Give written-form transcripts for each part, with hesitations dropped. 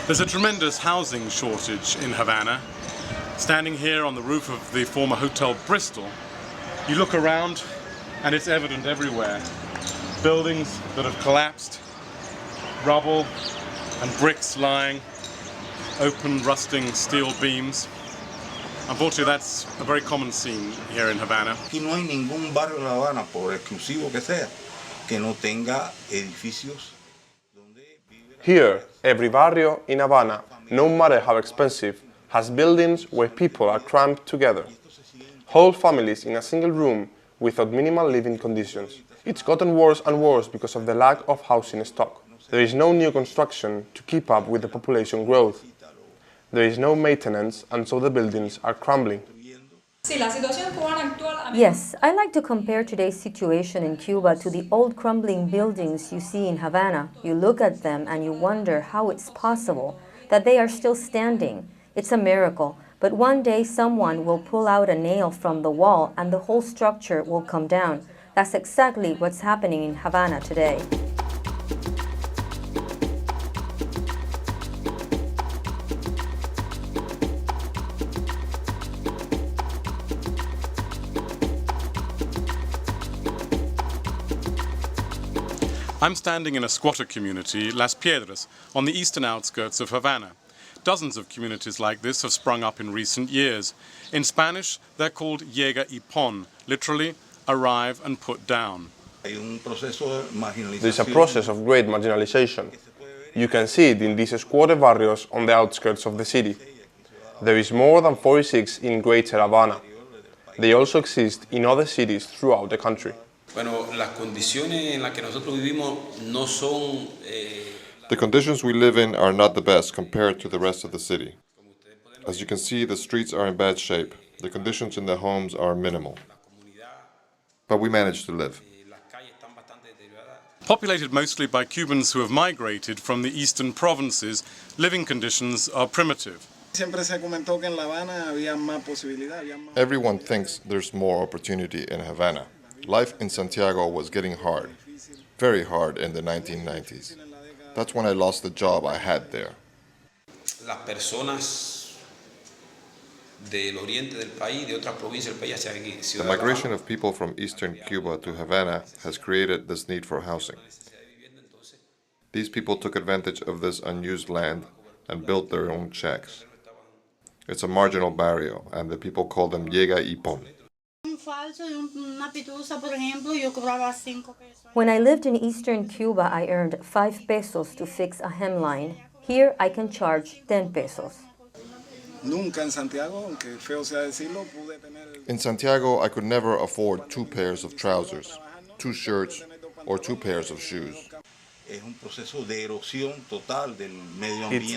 There's a tremendous housing shortage in Havana. Standing here on the roof of the former Hotel Bristol, you look around and it's evident everywhere. Buildings that have collapsed, rubble and bricks lying, open rusting steel beams. Unfortunately, that's a very common scene here in Havana. Aquí no hay ningún barrio en La Habana, por exclusivo que sea, que no tenga edificios. Here, every barrio in Havana, no matter how expensive, has buildings where people are cramped together. Whole families in a single room without minimal living conditions. It's gotten worse and worse because of the lack of housing stock. There is no new construction to keep up with the population growth. There is no maintenance, and so the buildings are crumbling. Yes, I like to compare today's situation in Cuba to the old crumbling buildings you see in Havana. You look at them and you wonder how it's possible that they are still standing. It's a miracle, but one day someone will pull out a nail from the wall and the whole structure will come down. That's exactly what's happening in Havana today. I'm standing in a squatter community, Las Piedras, on the eastern outskirts of Havana. Dozens of communities like this have sprung up in recent years. In Spanish, they're called llega y pon, literally, arrive and put down. There's a process of great marginalization. You can see it in these squatter barrios on the outskirts of the city. There is more than 46 in Greater Havana. They also exist in other cities throughout the country. The conditions we live in are not the best compared to the rest of the city. As you can see, the streets are in bad shape. The conditions in the homes are minimal. But we manage to live. Populated mostly by Cubans who have migrated from the eastern provinces, living conditions are primitive. Everyone thinks there's more opportunity in Havana. Life in Santiago was getting hard, very hard in the 1990s. That's when I lost the job I had there. The migration of people from eastern Cuba to Havana has created this need for housing. These people took advantage of this unused land and built their own shacks. It's a marginal barrio, and the people call them llega y pon. When I lived in eastern Cuba, I earned 5 pesos to fix a hemline. Here, I can charge 10 pesos. In Santiago, I could never afford 2 pairs of trousers, 2 shirts, or 2 pairs of shoes. It's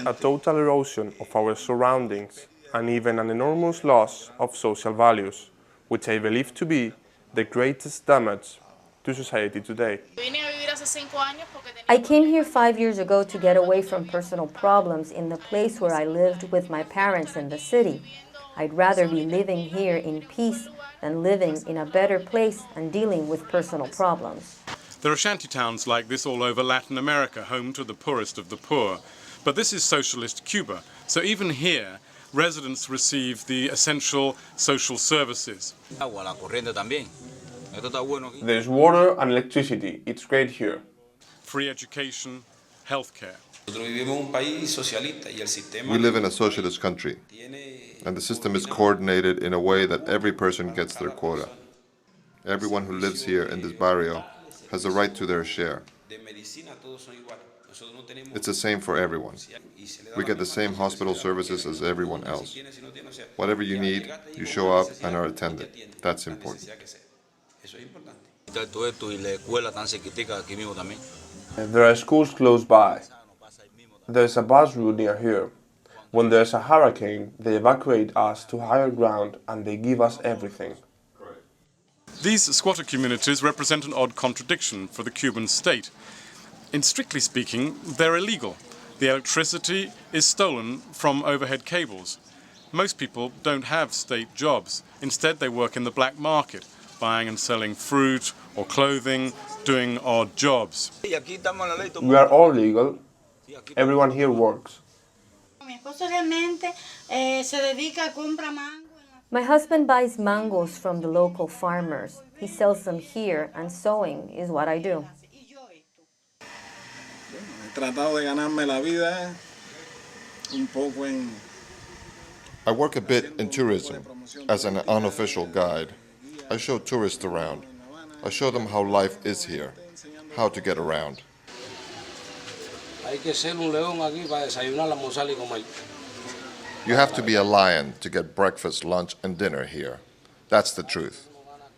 a total erosion of our surroundings and even an enormous loss of social values, which I believe to be the greatest damage to society today. I came here 5 years ago to get away from personal problems in the place where I lived with my parents in the city. I'd rather be living here in peace than living in a better place and dealing with personal problems. There are shanty towns like this all over Latin America, home to the poorest of the poor. But this is socialist Cuba, so even here, residents receive the essential social services. There's water and electricity. It's great here. Free education, healthcare. We live in a socialist country, and the system is coordinated in a way that every person gets their quota. Everyone who lives here in this barrio has a right to their share. It's the same for everyone. We get the same hospital services as everyone else. Whatever you need, you show up and are attended. That's important. There are schools close by. There's a bus route near here. When there's a hurricane, they evacuate us to higher ground and they give us everything. These squatter communities represent an odd contradiction for the Cuban state. In strictly speaking, they're illegal. The electricity is stolen from overhead cables. Most people don't have state jobs. Instead, they work in the black market, buying and selling fruit or clothing, doing odd jobs. We are all legal. Everyone here works. My husband buys mangoes from the local farmers. He sells them here, and sewing is what I do. I work a bit in tourism as an unofficial guide. I show tourists around. I show them how life is here, how to get around. You have to be a lion to get breakfast, lunch, and dinner here. That's the truth.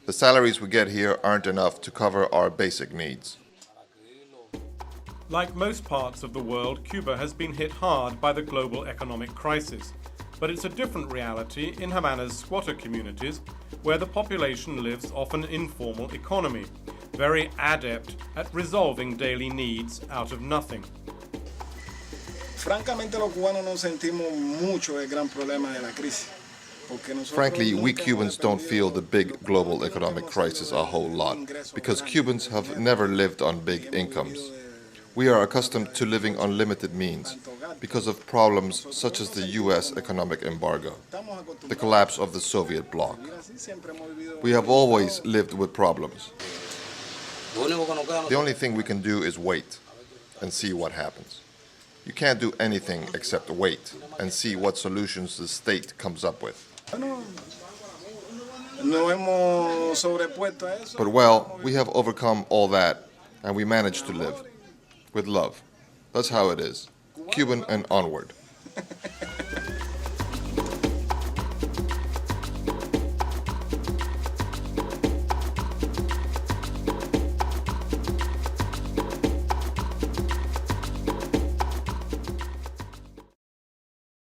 The salaries we get here aren't enough to cover our basic needs. Like most parts of the world, Cuba has been hit hard by the global economic crisis. But it's a different reality in Havana's squatter communities, where the population lives off an informal economy, very adept at resolving daily needs out of nothing. Frankly, we Cubans don't feel the big global economic crisis a whole lot, because Cubans have never lived on big incomes. We are accustomed to living on limited means because of problems such as the US economic embargo, the collapse of the Soviet bloc. We have always lived with problems. The only thing we can do is wait and see what happens. You can't do anything except wait and see what solutions the state comes up with. But well, we have overcome all that and we managed to live with love. That's how it is. Cuban and onward.